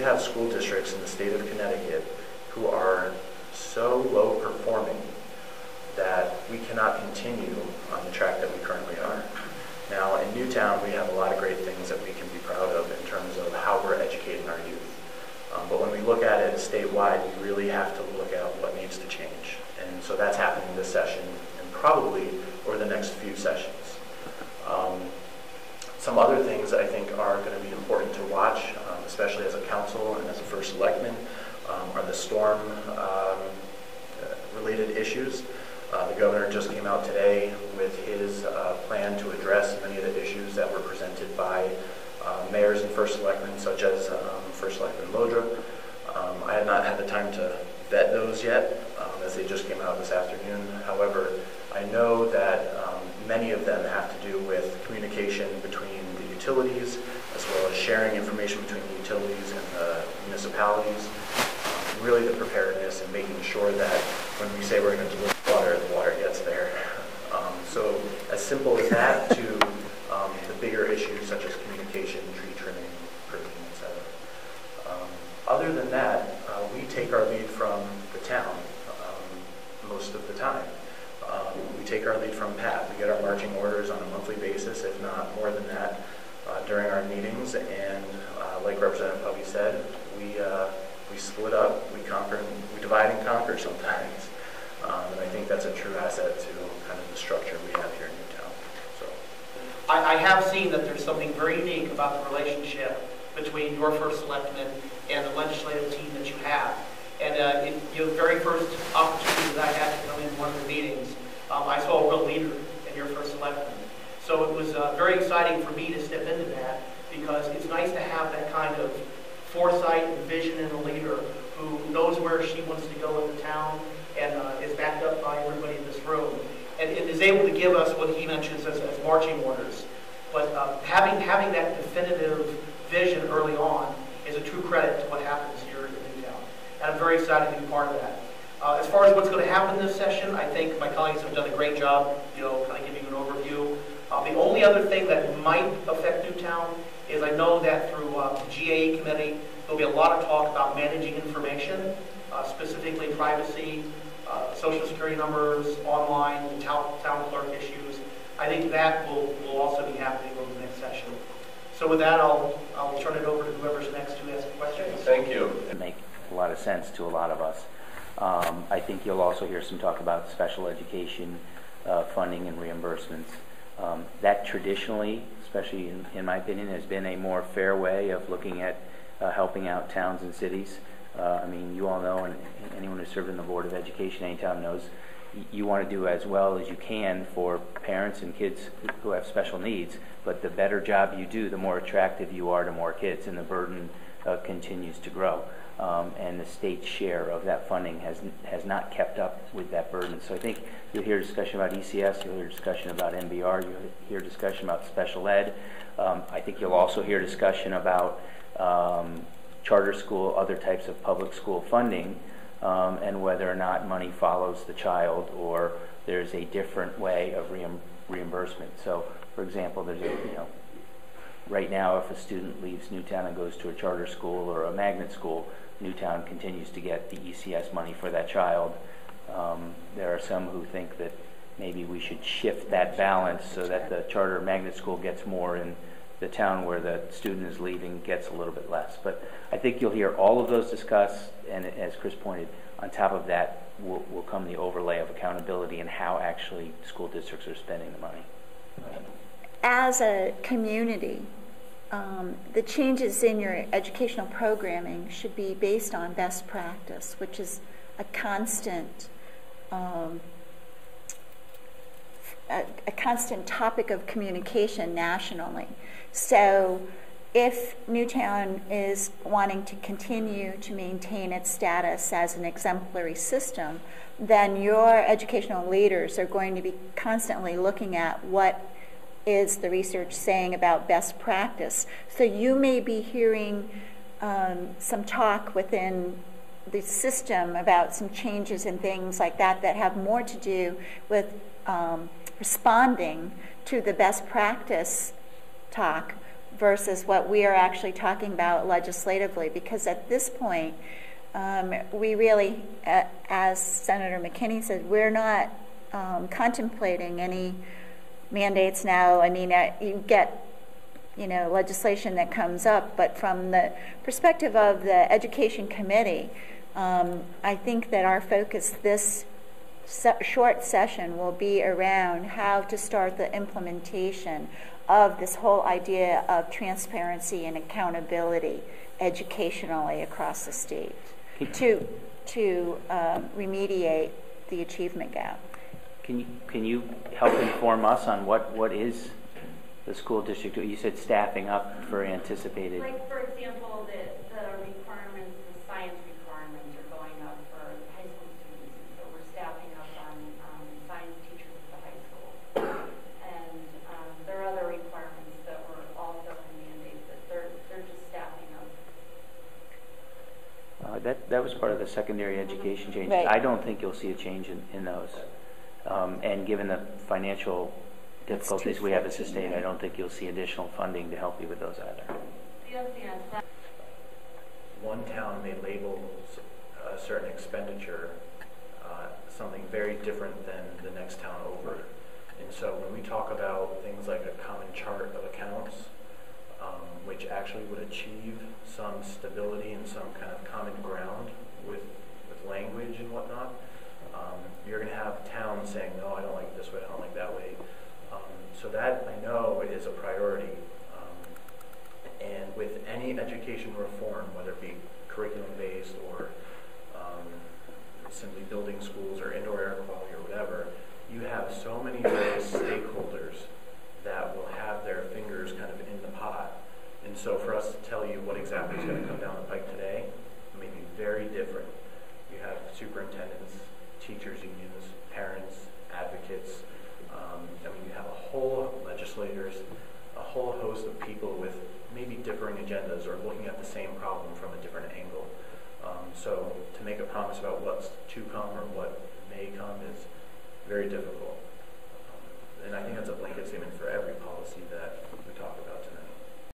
have school districts in the state of Connecticut who are so low performing that we cannot continue on the track that we currently are. Now, in Newtown, we have a lot of great things that we can be proud of in terms of how we're educating our youth. But when we look at it statewide, we really have to look at what needs to change. And so that's happening this session and probably over the next few sessions. Some other things I think are going to be important to watch, especially as a council and as a first selectman, are the storm related issues. The governor just came out today with his plan to address many of the issues that were presented by mayors and first selectmen, such as First Selectman Lodra. I have not had the time to vet those yet, as they just came out this afternoon. However, I know that many of them have to do with communication between the utilities, as well as sharing information between the utilities and the municipalities. Really the preparedness and making sure that when we say we're going to deliver water, the water gets there. So as simple as that to the bigger issues such as communication, tree trimming, pruning, etc. Other than that, we take our lead from the town most of the time. We take our lead from Pat. We get our marching orders on a monthly basis, if not more than that, during our meetings. And like Representative Hovey said, we split up, we divide and conquer sometimes. And I think that's a true asset to kind of the structure we have here in Newtown. So, I have seen that there's something very unique about the relationship between your first selectman and the legislative team that you have. And the very first opportunity that I had to come in one of the meetings, I saw a real leader in your first selectman. So it was very exciting for me to step into that, because it's nice to have that kind of foresight and vision in a leader who knows where she wants to go with the town and is backed up by everybody in this room, and is able to give us what he mentions as marching orders. But having that definitive vision early on is a true credit to what happens here in Newtown. And I'm very excited to be part of that. As far as what's going to happen this session, I think my colleagues have done a great job, kind of giving you an overview. The only other thing that might affect Newtown is I know that through the GAE committee, there'll be a lot of talk about managing information, specifically privacy, social security numbers, online, town clerk issues. I think that will also be happening over the next session. So with that, I'll turn it over to whoever's next to ask questions. Thank you. It makes a lot of sense to a lot of us. I think you'll also hear some talk about special education funding and reimbursements. That traditionally, especially in my opinion, has been a more fair way of looking at helping out towns and cities. I mean, you all know, and anyone who's served in the Board of Education anytime knows, you want to do as well as you can for parents and kids who have special needs, but the better job you do, the more attractive you are to more kids, and the burden continues to grow. And the state's share of that funding has not kept up with that burden. So I think you'll hear discussion about ECS, you'll hear discussion about MBR, you'll hear discussion about special ed. I think you'll also hear discussion about charter school, other types of public school funding, and whether or not money follows the child or there's a different way of reimbursement. So, for example, there's right now, if a student leaves Newtown and goes to a charter school or a magnet school, Newtown continues to get the ECS money for that child. There are some who think that maybe we should shift that balance so that the charter magnet school gets more and the town where the student is leaving gets a little bit less. But I think you'll hear all of those discussed, and as Chris pointed, on top of that will come the overlay of accountability and how actually school districts are spending the money. As a community, the changes in your educational programming should be based on best practice, which is a constant topic of communication nationally. So if Newtown is wanting to continue to maintain its status as an exemplary system, then your educational leaders are going to be constantly looking at what is the research saying about best practice. So you may be hearing some talk within the system about some changes and things like that that have more to do with responding to the best practice talk versus what we are actually talking about legislatively, because at this point, we really, as Senator McKinney said, we're not contemplating any mandates now. I mean, you get, legislation that comes up, but from the perspective of the Education Committee, I think that our focus this short session will be around how to start the implementation of this whole idea of transparency and accountability educationally across the state to remediate the achievement gap. Can you help inform us on what is the school district? You said staffing up for anticipated. Like, for example, the requirements, the science requirements are going up for high school students, so we're staffing up on science teachers at the high school. And there are other requirements that were also in mandates that they're just staffing up. That was part of the secondary education changes. Right. I don't think you'll see a change in those. And given the financial difficulties we have as a state, I don't think you'll see additional funding to help you with those either. The other thing is that one town may label a certain expenditure something very different than the next town over. And so when we talk about things like a common chart of accounts, which actually would achieve some stability and some kind of common ground with language and whatnot, you're going to have towns saying, no, I don't like it this way, I don't like that way. So that, I know, is a priority. And with any education reform, whether it be curriculum-based or simply building schools or indoor air quality or whatever, you have so many various stakeholders that will have their fingers kind of in the pot. And so for us to tell you what exactly is going to come down the pike today may be very different. You have superintendents, teachers unions, parents, advocates. You have a whole legislators, a whole host of people with maybe differing agendas or looking at the same problem from a different angle. So to make a promise about what's to come or what may come is very difficult. And I think that's a blanket statement for every policy that